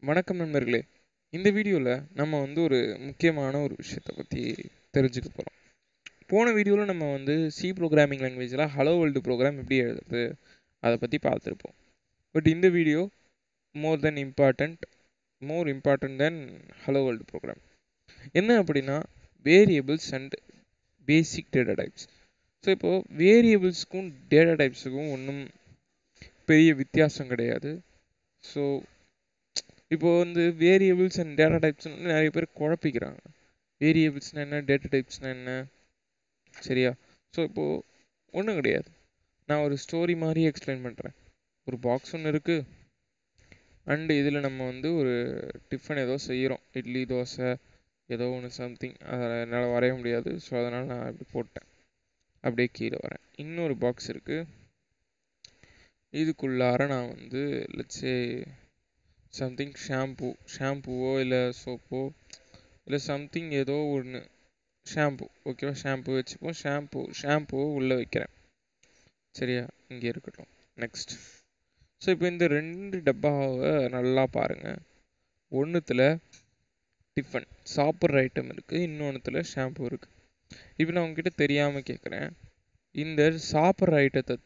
வணக்கம் நண்பர்களே. இந்த வீடியோவில் நம்ம ஒரு முக்கியமான ஒரு விஷயத்தை பற்றி தெரிஞ்சுக்க போகிறோம். போன வீடியோவில் நம்ம சி ப்ரோக்ராமிங் லாங்குவேஜில் ஹலோ வேர்ல்டு ப்ரோக்ராம் எப்படி எழுதுறது அதை பற்றி பார்த்துருப்போம். பட் இந்த video more important then hello world program. என்ன அப்படின்னா variables and basic data types. So இப்போது வேரியபிள்ஸுக்கும் டேட்டா டைப்ஸுக்கும் ஒன்றும் பெரிய வித்தியாசம் கிடையாது. ஸோ இப்போ வேரியபிள்ஸ் அண்ட் டேட்டா டைப்ஸ்னு நிறைய பேர் குழப்பிக்கிறாங்க. வேரியபிள்ஸ்னால் என்ன, டேட்டா டைப்ஸ்னால் என்ன, சரியா? ஸோ இப்போது ஒன்றும் கிடையாது. நான் ஒரு ஸ்டோரி மாதிரி எக்ஸ்பிளைன் பண்ணுறேன். ஒரு பாக்ஸ் ஒன்று இருக்குது அண்டு இதில் நம்ம ஒரு டிஃபன் ஏதோ செய்கிறோம், இட்லி தோசை ஏதோ ஒன்று சம்திங். அதை என்னால் வரைய முடியாது, ஸோ அதனால் நான் அப்படி போட்டேன். அப்படியே கீழே வரேன். இன்னொரு பாக்ஸ் இருக்குது, இதுக்குள்ளார நான் லெட்ஸே சம்திங் ஷாம்புவோ இல்லை சோப்போ இல்லை சம்திங் ஏதோ ஒன்று ஷாம்பு, ஓகேவா? ஷாம்பு வச்சுப்போம். ஷாம்புவை உள்ளே வைக்கிறேன், சரியா? இங்கே இருக்கட்டும். நெக்ஸ்ட். ஸோ இப்போ இந்த 2 டப்பாவை நல்லா பாருங்கள். ஒன்றுத்தில் டிஃபன் சாப்பிட்ற ஐட்டம் இருக்குது, இன்னொன்றுத்தில் ஷாம்பு இருக்குது. இப்போ நான் உங்ககிட்ட தெரியாமல் கேட்குறேன், இந்த சாப்பிட்ற ஐட்டத்தை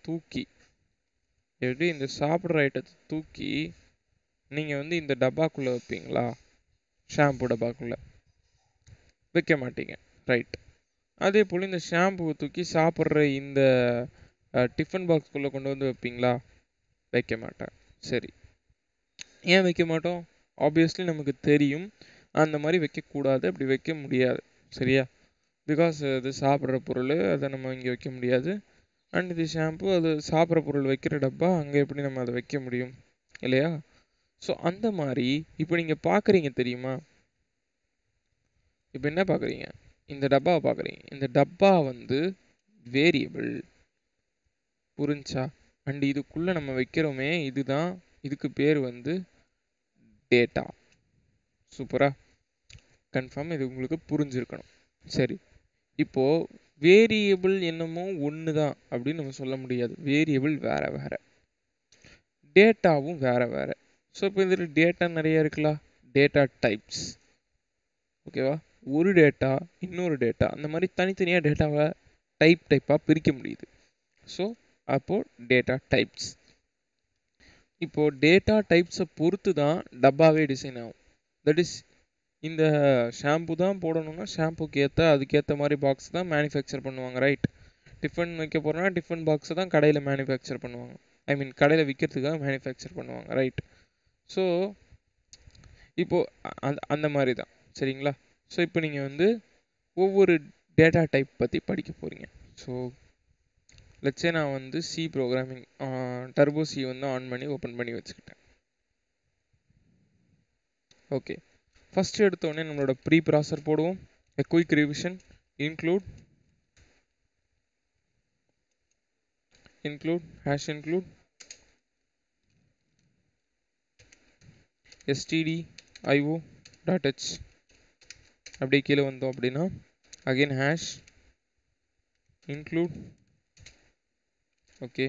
தூக்கி நீங்கள் இந்த டப்பாக்குள்ளே வைப்பீங்களா? ஷாம்பு டப்பாக்குள்ளே வைக்க மாட்டீங்க, ரைட்? அதே போல் இந்த ஷாம்புவை தூக்கி சாப்பிட்ற இந்த டிஃபன் பாக்ஸ்குள்ளே கொண்டு வைப்பீங்களா? வைக்க மாட்டேன். சரி, ஏன் வைக்க மாட்டோம்? ஆப்வியஸ்லி நமக்கு தெரியும் அந்த மாதிரி வைக்கக்கூடாது, அப்படி வைக்க முடியாது, சரியா? பிகாஸ் அது சாப்பிட்ற பொருள், அதை நம்ம இங்கே வைக்க முடியாது. அண்ட் இது ஷாம்பு, அது சாப்பிட்ற பொருள் வைக்கிற டப்பா, அங்கே எப்படி நம்ம அதை வைக்க முடியும், இல்லையா? ஸோ அந்த மாதிரி இப்போ நீங்கள் பார்க்குறீங்க தெரியுமா? இப்போ என்ன பார்க்குறீங்க? இந்த டப்பாவை பார்க்குறீங்க. இந்த டப்பா வேரியபிள், புரிஞ்சா? அண்ட் இதுக்குள்ளே நம்ம வைக்கிறோமே, இதுக்கு பேர் டேட்டா. சூப்பரா? கன்ஃபார்ம் இது உங்களுக்கு புரிஞ்சிருக்கணும். சரி, இப்போது வேரியபிள் என்னமோ ஒன்று தான் அப்படின்னு நம்ம சொல்ல முடியாது. வேரியபிள் வேறு வேறு, டேட்டாவும் வேறு வேறு. ஸோ இப்போ இதில் டேட்டா நிறைய இருக்குல்ல, டேட்டா டைப்ஸ், ஓகேவா? ஒரு டேட்டா இன்னொரு டேட்டா, அந்த மாதிரி தனித்தனியாக டேட்டாவை டைப்பாக பிரிக்க முடியுது. ஸோ அப்போது டேட்டா டைப்ஸ். இப்போது டேட்டா டைப்ஸை பொறுத்து தான் டப்பாவே டிசைன் ஆகும். தட் இஸ், இந்த ஷாம்பு தான் போடணும்னா ஷாம்புக்கு அதுக்கேற்ற மாதிரி பாக்ஸ் தான் மேனுஃபேக்சர் பண்ணுவாங்க, ரைட்? டிஃபன் வைக்க போகிறோன்னா டிஃபன் பாக்ஸை தான் கடையில் மேனுஃபேக்சர் பண்ணுவாங்க, கடையில் விற்கிறதுக்காக மேனுஃபேக்சர் பண்ணுவாங்க, ரைட்? ஸோ இப்போது அந்த மாதிரி தான், சரிங்களா? ஸோ இப்போ நீங்கள் ஒவ்வொரு டேட்டா டைப் பற்றி படிக்க போகிறீங்க. ஸோ லெட்ஸே நான் C programming turbo C on பண்ணி ஓப்பன் பண்ணி வச்சுக்கிட்டேன். ஓகே, ஃபஸ்ட்டு எடுத்தோடனே நம்மளோட ப்ரீ ப்ராசர் போடுவோம். a quick revision, include hash include stdio.h. அப்படியே கீழே வந்தோம் அப்படின்னா அகைன் ஹேஷ் include. ஓகே,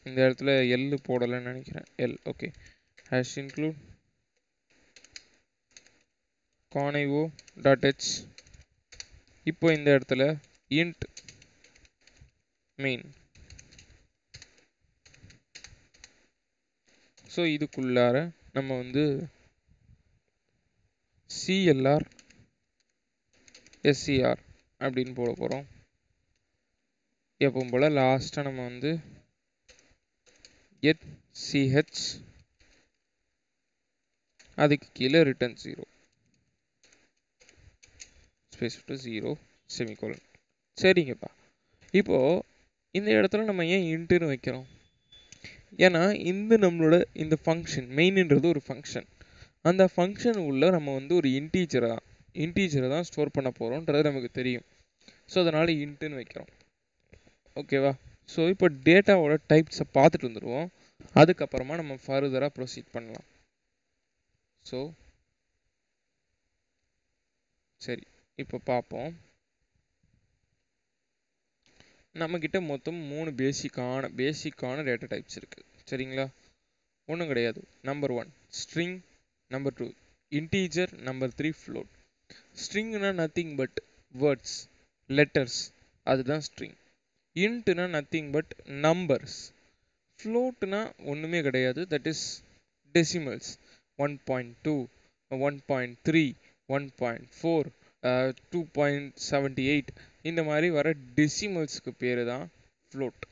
இந்த இடத்துல எல் போடலைன்னு நினைக்கிறேன், L. Okay, hash include conio.h. இப்போ இந்த இடத்துல int main. ஸோ இதுக்குள்ளார நம்ம CLR SCR அப்படின்னு போட போகிறோம். எப்பவும் போல் லாஸ்ட்டாக நம்ம get ch, அதுக்கு கீழே ரிட்டர்ன் 0 ஸ்பேஸ் விட்டு 0 செமிகோலன். சரிங்கப்பா. இப்போது இந்த இடத்துல நம்ம ஏன் இன்ட்டுன்னு வைக்கிறோம்? ஏன்னா நம்மளோட இந்த ஃபங்க்ஷன் மெயின்ன்றது ஒரு ஃபங்க்ஷன். அந்த ஃபங்க்ஷன் உள்ள நம்ம ஒரு இன்டீஜரை தான் ஸ்டோர் பண்ண போகிறோன்றது நமக்கு தெரியும். ஸோ அதனால் இன்ட்டுன்னு வைக்கிறோம், ஓகேவா? ஸோ இப்போ டேட்டாவோட டைப்ஸை பார்த்துட்டு வந்துடுவோம், அதுக்கப்புறமா நம்ம ஃபர்தராக ப்ரொசீட் பண்ணலாம். ஸோ சரி, இப்போ பார்ப்போம். நம்மக்கிட்ட மொத்தம் 3 பேசிக்கான டேட்டா டைப்ஸ் இருக்குது, சரிங்களா? ஒன்றும் கிடையாது. Number 1 string, number 2 integer, number 3 float. ஸ்ட்ரிங்னா நத்திங் பட் வேர்ட்ஸ், லெட்டர்ஸ், அதுதான் ஸ்ட்ரிங். இன்ட்னா நத்திங் பட் நம்பர்ஸ். ஃப்ளோட்னா ஒன்றுமே கிடையாது, தட் இஸ் டெசிமல்ஸ். 1.2, 1.3, 1.4, 2.78 இந்த மாதிரி வர டெசிமல்ஸ்க்கு பேர் தான் ஃப்ளோட்.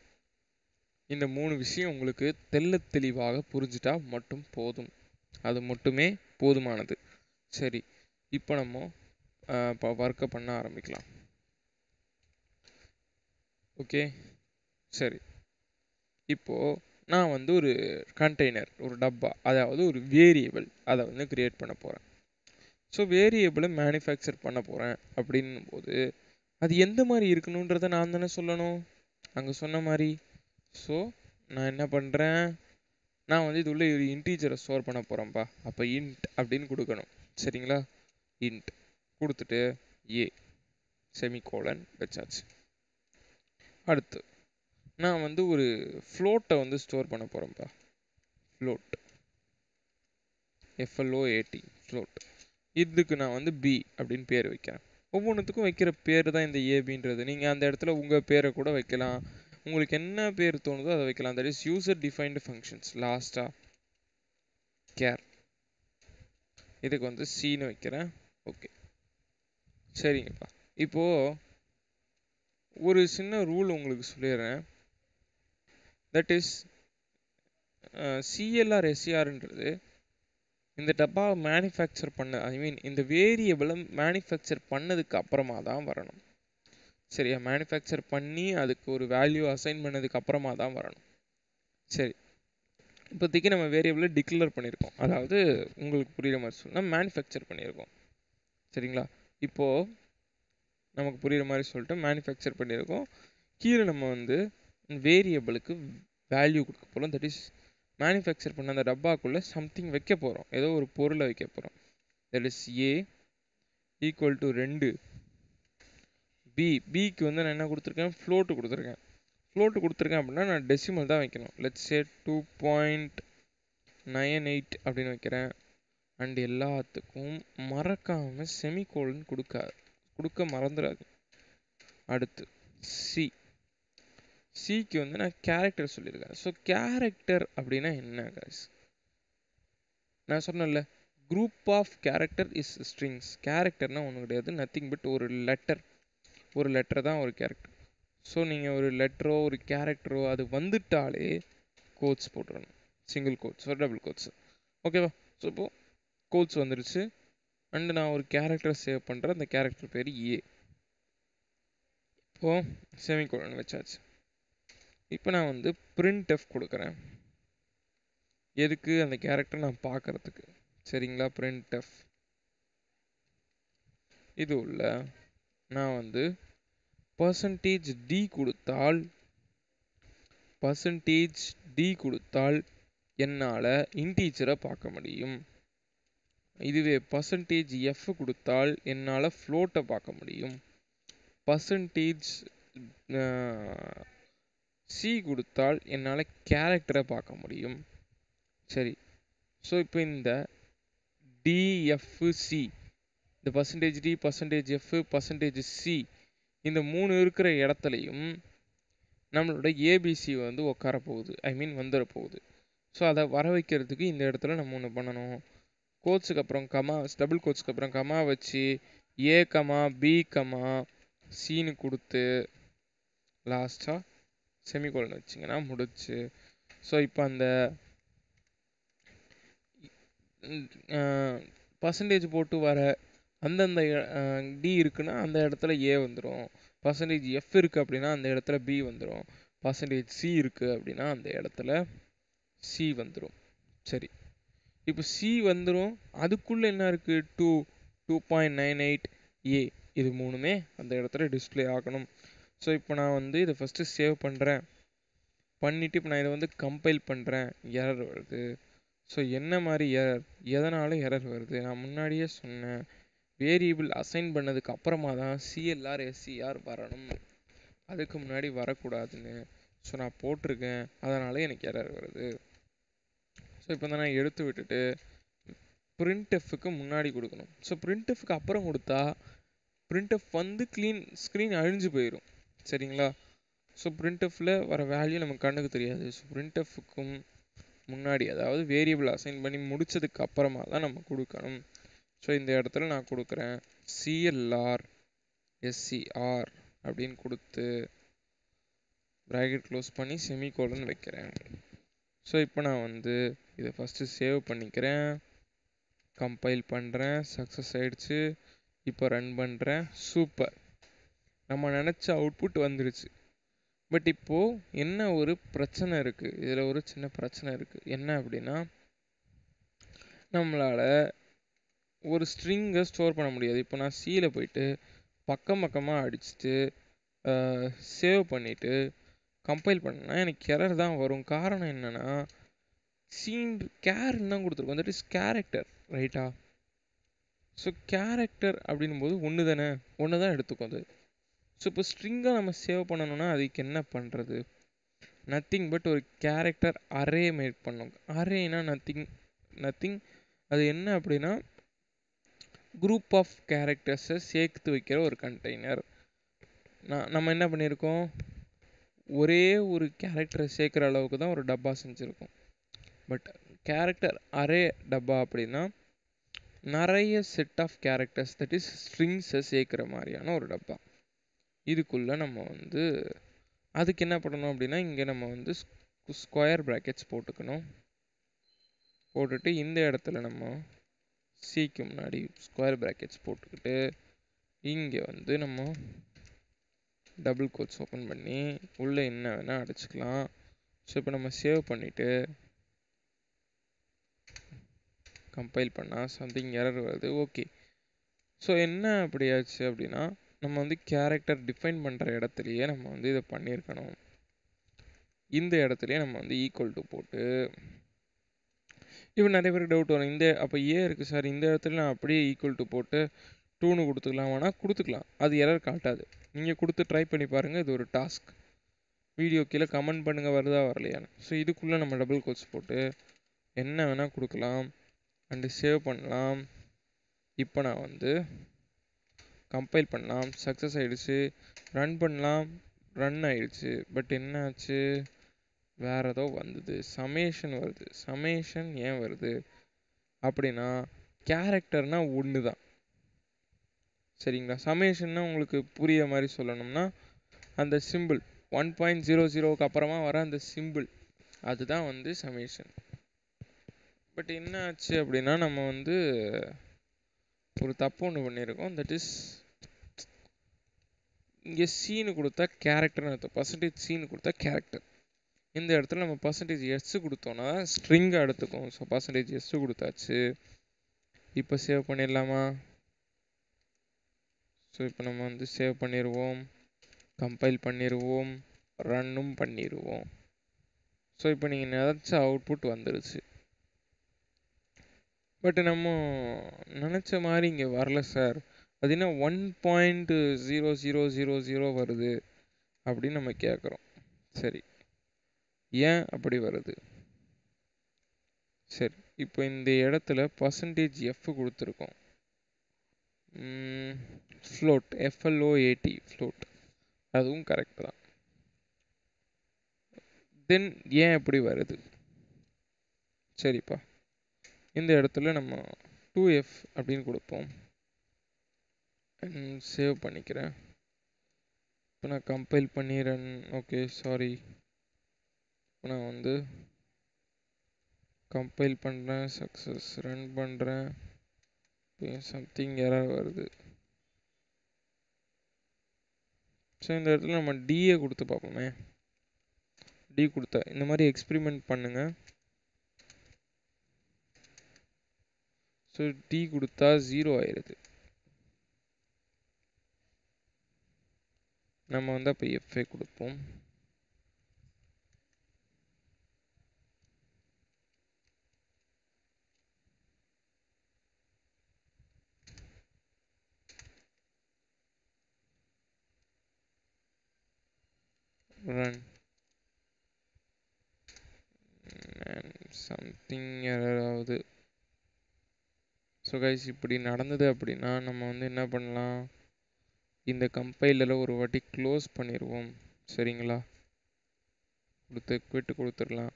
இந்த 3 விஷயம் உங்களுக்கு தெள்ளத் தெளிவாக புரிஞ்சிட்டா மட்டும் போதும், அது மட்டுமே போதுமானது. சரி, இப்போ நம்ம ஒர்க்கை பண்ண ஆரம்பிக்கலாம். ஓகே, சரி. இப்போது நான் வந்து ஒரு கண்டெய்னர், ஒரு டப்பா, அதாவது ஒரு வேரியபிள், அதை வந்து கிரியேட் பண்ண போகிறேன். ஸோ வேரியபிளை மேனுஃபேக்சர் பண்ண போகிறேன் அப்படின்னும் போது அது எந்த மாதிரி இருக்கணுன்றதை நான் தானே சொல்லணும், அங்கே சொன்ன மாதிரி. ஸோ நான் என்ன பண்ணுறேன், நான் வந்து இது உள்ள ஒரு இன்டீஜரை ஸ்டோர் பண்ண போகிறேன்ப்பா. அப்போ இன்ட் அப்படின்னு கொடுக்கணும். சரிங்களா? இன்ட் கொடுத்துட்டு ஏ செமிகோலன் வச்சாச்சு. அடுத்து நான் வந்து ஒரு ஃப்ளோட்டை வந்து ஸ்டோர் பண்ண போகிறேன்ப்பா. Float, எஃப்எல்ஓஏடி, float. இதுக்கு நான் வந்து பி அப்படின்னு பேர் வைக்கிறேன். ஒவ்வொன்றுத்துக்கும் வைக்கிற பேர் தான் இந்த ஏபின்றது. நீங்கள் அந்த இடத்துல உங்கள் பேரை கூட வைக்கலாம், உங்களுக்கு என்ன பேர் தோணுதோ அதை வைக்கலாம். That is user defined functions. லாஸ்ட்டாக கேர், இதுக்கு வந்து சின்னு வைக்கிறேன். ஓகே, சரிங்கப்பா. இப்போது ஒரு சின்ன ரூல் உங்களுக்கு சொல்லிடுறேன். தட் இஸ் சிஎல்ஆர் எஸ்சிஆர்ன்றது இந்த டப்பாவை மேனுஃபேக்சர் பண்ண, ஐ மீன் இந்த வேரியபிளை மேனுஃபேக்சர் பண்ணதுக்கு அப்புறமா தான் வரணும். சரியா? மேனுஃபேக்சர் பண்ணி அதுக்கு ஒரு வேல்யூ அசைன் பண்ணதுக்கு அப்புறமா தான் வரணும். சரி, இப்போதைக்கு நம்ம வேரியபிளை டிக்ளேர் பண்ணியிருக்கோம், அதாவது உங்களுக்கு புரியுற மாதிரி சொல்லணும், மேனுஃபேக்சர் பண்ணியிருக்கோம். சரிங்களா? இப்போது நமக்கு புரியுற மாதிரி சொல்லிட்டு மேனுஃபேக்சர் பண்ணியிருக்கோம். கீழே நம்ம வந்து வேரியபிளுக்கு வேல்யூ கொடுக்க போகிறோம். தட் இஸ் மேனுஃபேக்சர் பண்ண அந்த டப்பாக்குள்ளே சம்திங் வைக்க போகிறோம், ஏதோ ஒரு பொருளை வைக்க போகிறோம். That is a equal to 2, பிக்கு வந்து நான் என்ன கொடுத்துருக்கேன், ஃப்ளோட்டு கொடுத்துருக்கேன். ஃப்ளோட்டு கொடுத்துருக்கேன் அப்படின்னா நான் டெசிமல் தான் வைக்கணும். லெட்ஸ் சே 2.98 அப்படின்னு வைக்கிறேன். அண்ட் எல்லாத்துக்கும் மறக்காமல் செமிகோலன் கொடுக்க மறந்துடாது. அடுத்து சிக்கு வந்து நான் கேரக்டர் சொல்லியிருக்கேன். ஸோ கேரக்டர் அப்படின்னா என்ன guys? நான் சொன்னேன்ல, group of character is strings. கேரக்டர்னால் ஒன்றும் கிடையாது, நத்திங் பட் ஒரு லெட்டர் தான் ஒரு கேரக்டர். ஸோ நீங்கள் ஒரு லெட்டரோ ஒரு கேரக்டரோ அது வந்துட்டாலே கோட்ஸ் போட்டுடணும். சிங்கிள் கோட்ஸ் ஒரு டபுள் கோட்ஸ். ஓகேவா? ஸோ இப்போது கோட்ஸ் வந்துடுச்சு. அண்டு நான் ஒரு கேரக்டர் சேவ் பண்ணுறேன், அந்த கேரக்டர் பேர் ஏ. இப்போது செமிகோலன் வச்சாச்சு. இப்போ நான் வந்து printf கொடுக்குறேன். எதுக்கு? அந்த கேரக்டர் நான் பார்க்கறதுக்கு. சரிங்களா? printf இது உள்ள நான் வந்து %d கொடுத்தால் என்னால் இன்டீஜரை பார்க்க முடியும். இதுவே %f கொடுத்தால் என்னால் ஃப்ளோட்டை பார்க்க முடியும். %c கொடுத்தால் என்னால் கேரக்டரை பார்க்க முடியும். சரி, ஸோ இப்போ இந்த டிஎஃப்சி, இந்த %d, %f, %c இந்த 3 இருக்கிற இடத்துலையும் நம்மளோட ஏபிசி வந்து உட்கார போகுது, ஐ மீன் வந்துட போகுது. ஸோ அதை வர வைக்கிறதுக்கு இந்த இடத்துல நம்ம ஒன்று பண்ணணும். கோட்ஸுக்கு அப்புறம் கமா, டபுள் கோட்ஸுக்கு அப்புறம் கமா வச்சு ஏ கமா பி கமா சின்னு கொடுத்து லாஸ்ட்டாக செமிகோலன் வச்சிங்கன்னா முடிச்சு. ஸோ இப்போ அந்த பர்சன்டேஜ் போட்டு வர அந்தந்த டி இருக்குன்னா அந்த இடத்துல ஏ வந்துடும். %f இருக்குது அப்படின்னா அந்த இடத்துல பி வந்துடும். %c இருக்குது அப்படின்னா அந்த இடத்துல சி வந்துடும். சரி, இப்போ சி வந்துடும். அதுக்குள்ளே என்ன இருக்குது? 2.98 ஏ, இது மூணுமே அந்த இடத்துல டிஸ்பிளே ஆகணும். ஸோ இப்போ நான் வந்து இதை ஃபஸ்ட்டு சேவ் பண்ணுறேன். பண்ணிவிட்டு இப்போ நான் இதை வந்து கம்பைல் பண்ணுறேன். எரர் வருது. ஸோ என்ன மாதிரி எரர், எதனால் எரர் வருது? நான் முன்னாடியே சொன்னேன், வேரியபிள் அசைன் பண்ணதுக்கு அப்புறமா தான் சிஎல்ஆர் எஸ்சிஆர் வரணும், அதுக்கு முன்னாடி வரக்கூடாதுன்னு. ஸோ நான் போட்டிருக்கேன், அதனால எனக்கு எரர் வருது. ஸோ இப்போ தான் நான் எடுத்து விட்டுட்டு printfக்கு முன்னாடி கொடுக்கணும். ஸோ printfக்கு அப்புறம் கொடுத்தா printf வந்து ஸ்க்ரீன் அழிஞ்சு போயிடும். சரிங்களா? ஸோ printfல வர வேல்யூ நமக்கு கண்ணுக்கு தெரியாது. ஸோ printfக்கும் முன்னாடி, அதாவது வேரியபிள் அசைன் பண்ணி முடிச்சதுக்கு அப்புறமா தான் நம்ம கொடுக்கணும். ஸோ இந்த இடத்துல நான் கொடுக்குறேன் clr scr அப்படின்னு கொடுத்து ப்ராக்கெட் க்ளோஸ் பண்ணி செமிகோலன் வைக்கிறேன். ஸோ இப்போ நான் வந்து இதை ஃபஸ்ட்டு சேவ் பண்ணிக்கிறேன், கம்பைல் பண்ணுறேன், சக்ஸஸ் ஆயிடுச்சு. இப்போ ரன் பண்ணுறேன். சூப்பர், நம்ம நினச்ச அவுட்புட் வந்துடுச்சு. பட் இப்போது என்ன ஒரு பிரச்சனை இருக்குது, இதில் ஒரு சின்ன பிரச்சனை இருக்குது. என்ன அப்படின்னா, நம்மளால் ஒரு ஸ்ட்ரிங்கை ஸ்டோர் பண்ண முடியாது. இப்போ நான் சியில் போயிட்டு பக்கம் பக்கமாக அடிச்சுட்டு சேவ் பண்ணிவிட்டு கம்பைல் பண்ணேன்னா எனக்கு எரர் தான் வரும். காரணம் என்னென்னா, சீன் கேர்ன்னு தான் கொடுத்துருக்கோம், தட் இஸ் கேரக்டர், ரைட்டா? ஸோ கேரக்டர் அப்படின்னும் போது ஒன்று தானே, ஒன்று தான் எடுத்துக்கும் அது. ஸோ இப்போ ஸ்ட்ரிங்கை நம்ம சேவ் பண்ணணும்னா அதுக்கு என்ன பண்ணுறது? நத்திங் பட் ஒரு கேரக்டர் அரே மேக் பண்ணோம். அரேனா நத்திங் அது என்ன அப்படின்னா, குரூப் ஆஃப் கேரக்டர்ஸை சேர்த்து வைக்கிற ஒரு கண்டெய்னர். நம்ம என்ன பண்ணியிருக்கோம், ஒரே ஒரு கேரக்டரை சேர்க்குற அளவுக்கு தான் ஒரு டப்பா செஞ்சுருக்கோம். பட் கேரக்டர் அரே டப்பா அப்படின்னா நிறைய set of characters, that is ஸ்ட்ரிங்ஸை சேர்க்குற மாதிரியான ஒரு டப்பா. இதுக்குள்ளே நம்ம வந்து அதுக்கு என்ன பண்ணணும் அப்படின்னா, இங்கே நம்ம வந்து ஸ்கொயர் ப்ராக்கெட்ஸ் போட்டுக்கணும். போட்டுட்டு இந்த இடத்துல நம்ம சிக்கு முன்னாடி ஸ்கொயர் ப்ராக்கெட்ஸ் போட்டுக்கிட்டு இங்கே வந்து நம்ம டபுள் கோட்ஸ் ஓப்பன் பண்ணி உள்ளே என்ன வேணால் அடிச்சுக்கலாம். ஸோ இப்போ நம்ம சேவ் பண்ணிவிட்டு கம்பைல் பண்ணால் சம்திங் எரர் வருது. ஓகே, ஸோ என்ன அப்படியாச்சு அப்படின்னா, நம்ம வந்து கேரக்டர் டிஃபைன் பண்ணுற இடத்துலையே நம்ம வந்து இதை பண்ணியிருக்கணும். இந்த இடத்துலையே நம்ம வந்து ஈக்குவல் டு போட்டு, இப்போ நிறைய பேருக்கு டவுட் வரும், அப்போ இருக்குது சார், இந்த இடத்துல நான் அப்படியே ஈக்குவல் டு போட்டு 2ன்னு கொடுத்துக்கலாமானா கொடுத்துக்கலாம், அது எரர் காட்டாது. நீங்கள் கொடுத்து ட்ரை பண்ணி பாருங்கள், இது ஒரு டாஸ்க். வீடியோ கீழே கமெண்ட் பண்ணுங்கள் வருதா வரலையான்னு. ஸோ இதுக்குள்ளே நம்ம டபுள் கோட்ஸ் போட்டு என்ன வேணால் கொடுக்கலாம் அண்டு சேவ் பண்ணலாம். இப்போ நான் வந்து கம்பைல் பண்ணலாம், சக்ஸஸ் ஆகிடுச்சு. ரன் பண்ணலாம், ரன் ஆகிடுச்சு. பட் என்ன ஆச்சு, வேறு ஏதோ வந்தது, சமேஷன் வருது. சமேஷன் ஏன் வருது அப்படின்னா, கேரக்டர்னால் ஒன்று தான், சரிங்களா? சமேஷன்னா உங்களுக்கு புரிய மாதிரி சொல்லணும்னா, அந்த சிம்பிள் 1.00க்கு அப்புறமா வர அந்த சிம்பிள் அதுதான் வந்து சமேஷன். பட் என்ன ஆச்சு அப்படின்னா, நம்ம வந்து ஒரு தப்பு ஒன்று பண்ணியிருக்கோம். தட் இஸ், இங்கே சீனு கொடுத்தா கேரக்டர்னு அர்த்தம், பர்சன்டேஜ் சீனு கொடுத்தா கேரக்டர். இந்த இடத்துல நம்ம பர்சன்டேஜ் எஸ் கொடுத்தோன்னா ஸ்ட்ரிங்கை எடுத்துக்கும். ஸோ பர்சன்டேஜ் எஸ் கொடுத்தாச்சு. இப்போ சேவ் பண்ணிடலாமா? ஸோ இப்போ நம்ம வந்து சேவ் பண்ணிடுவோம், கம்பைல் பண்ணிடுவோம், ரன்னும் பண்ணிடுவோம். ஸோ இப்போ நீங்கள் நினச்ச அவுட்புட் வந்துருச்சு. பட் நம்ம நினச்ச மாதிரி இங்கே வரல சார், அது என்ன 1.0000 வருது அப்படின்னு நம்ம கேட்குறோம். சரி, ஏன் அப்படி வருது? சரி, இப்போ இந்த இடத்துல பர்சன்டேஜ் எஃப் கொடுத்துருக்கோம், ஃப்ளோட், எஃப்எல்ஓஏடி ஃப்ளோட், அதுவும் கரெக்ட் தான். தென் ஏன் எப்படி வருது? சரிப்பா, இந்த இடத்துல நம்ம 2f அப்படின்னு கொடுப்போம். சேவ் பண்ணிக்கிறேன். இப்போ நான் கம்பைல் பண்ணிடுறேன். Okay, sorry. இப்போ நான் வந்து கம்பைல் பண்ணுறேன், சக்ஸஸ், ரன் பண்ணுறேன். சம்திங் எரர் வருது. ஸோ இந்த இடத்துல நம்ம டிஏ கொடுத்து பார்ப்போமே. டி கொடுத்தா இந்த மாதிரி எக்ஸ்பிரிமெண்ட் பண்ணுங்க. ஸோ டி கொடுத்தா 0 ஆயிடுது. நம்ம வந்து அப்போ எஃப்ஏ கொடுப்போம். ரன், சம்திங் எரர் ஆகுது. ஸோ கைஸ் இப்படி நடந்தது அப்படின்னா நம்ம வந்து என்ன பண்ணலாம், இந்த கம்பைலரை ஒரு வாட்டி க்ளோஸ் பண்ணிடுவோம். சரிங்களா, குவிட்டு கொடுத்துடலாம்.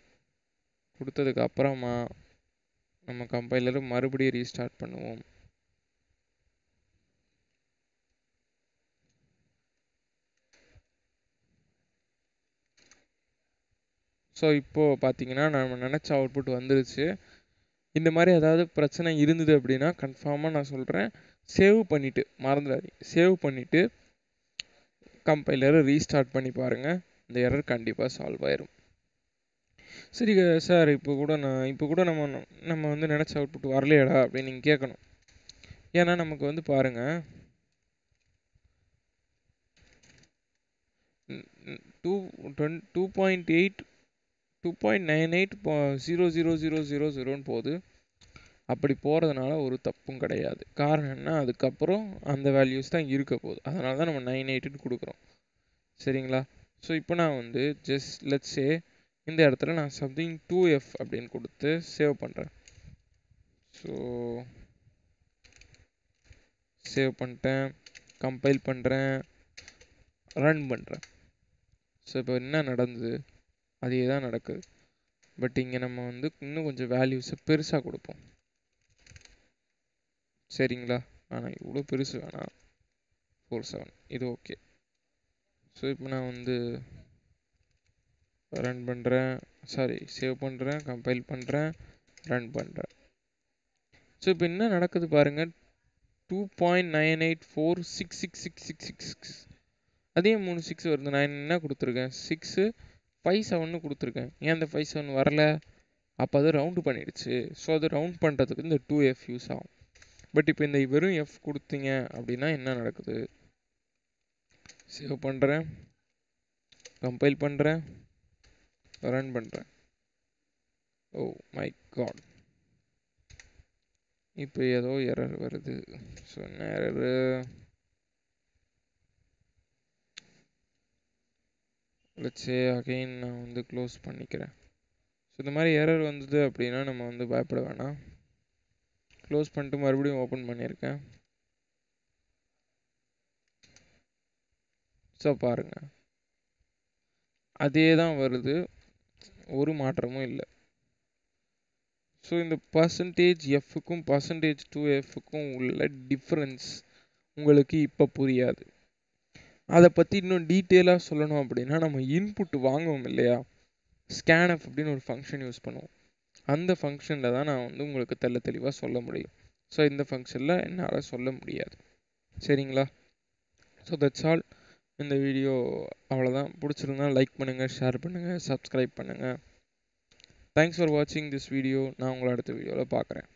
கொடுத்ததுக்கு அப்புறமா நம்ம கம்பைலரை மறுபடியும் ரீஸ்டார்ட் பண்ணுவோம். ஸோ இப்போது பார்த்தீங்கன்னா நம்ம நினச்ச அவுட்புட் வந்துருச்சு. இந்த மாதிரி ஏதாவது பிரச்சனை இருந்தது அப்படின்னா கன்ஃபார்மாக நான் சொல்கிறேன், சேவ் பண்ணிவிட்டு மறந்துடாதீங்க, சேவ் பண்ணிவிட்டு கம்பைலரை ரீஸ்டார்ட் பண்ணி பாருங்கள். இந்த எரர் கண்டிப்பாக சால்வ் ஆயிரும். சரி சார், இப்போ கூட நம்ம வந்து நினச்ச அவுட்புட் வரலையாடா அப்படின்னு நீங்கள் கேட்கணும். ஏன்னா நமக்கு வந்து பாருங்கள், 2.8 2.98 போகுது. அப்படி போகிறதுனால ஒரு தப்பும் கிடையாது. காரணம் என்ன, அதுக்கப்புறம் அந்த வேல்யூஸ் தான் இருக்க போகுது. அதனால தான் நம்ம 98ன்னு கொடுக்குறோம். சரிங்களா, ஸோ இப்போ நான் வந்து ஜஸ்ட் லெட்ஸ் சே இந்த இடத்துல நான் சம்திங் 2f அப்படின்னு கொடுத்து சேவ் பண்ணுறேன். ஸோ சேவ் பண்ணிட்டேன், கம்பைல் பண்ணுறேன், ரன் பண்ணுறேன். ஸோ இப்போ என்ன நடந்தது, அதே தான் நடக்குது. பட் இங்கே நம்ம வந்து இன்னும் கொஞ்சம் வேல்யூஸை பெருசாக கொடுப்போம். சரிங்களா, ஆனால் இவ்வளோ பெருசு வேணாம், 47 இது ஓகே. ஸோ இப்போ நான் வந்து ரன் பண்ணுறேன், சேவ் பண்ணுறேன், கம்பைல் பண்ணுறேன், ரன் பண்ணுறேன். ஸோ இப்போ என்ன நடக்குது பாருங்கள், 2.98466666 அதே 3 6 வருது. நான் என்ன கொடுத்துருக்கேன், 657 கொடுத்துருக்கேன். ஏன் அந்த 57 வரல, அப்போ அது ரவுண்டு பண்ணிடுச்சு. ஸோ அது ரவுண்ட் பண்ணுறதுக்கு இந்த 2f யூஸ் ஆகும். பட் இப்போ இந்த வெறும் f கொடுத்தீங்க அப்படின்னா என்ன நடக்குது, சேவ் பண்ணுறேன், கம்பைல் பண்ணுறேன், ரன் பண்ணுறேன். ஓ மை காட், இப்போ ஏதோ எரர் வருது. ஸோ என்ன எரரு, வச்சு அகைன் நான் வந்து க்ளோஸ் பண்ணிக்கிறேன். ஸோ இந்த மாதிரி எரர் வந்தது அப்படின்னா நம்ம வந்து பயப்பட வேணாம். க்ளோஸ் பண்ணிட்டு மறுபடியும் ஓப்பன் பண்ணியிருக்கேன். ஸோ பாருங்கள், அதே தான் வருது, ஒரு மாற்றமும் இல்லை. ஸோ இந்த பர்சன்டேஜ் எஃப்க்கும் பர்சன்டேஜ் 2fக்கும் உள்ள டிஃப்ரென்ஸ் உங்களுக்கு இப்போ புரியாது. அதை பற்றி இன்னும் டீட்டெயிலாக சொல்லணும் அப்படின்னா நம்ம இன்புட் வாங்குவோம் இல்லையா, ஸ்கேன்எஃப் அப்படின்னு ஒரு ஃபங்க்ஷன் யூஸ் பண்ணுவோம். அந்த ஃபங்க்ஷனில் தான் நான் வந்து உங்களுக்கு தெளிவாக சொல்ல முடியும். ஸோ இந்த ஃபங்க்ஷனில் என்னால் சொல்ல முடியாது. சரிங்களா, ஸோ தட்ஸ் ஆல். இந்த வீடியோ அவ்வளோதான். பிடிச்சிருந்தா லைக் பண்ணுங்கள், ஷேர் பண்ணுங்கள், சப்ஸ்கிரைப் பண்ணுங்கள். தேங்க்ஸ் ஃபார் வாட்சிங் திஸ் வீடியோ. நான் உங்களை அடுத்த வீடியோவில் பார்க்குறேன்.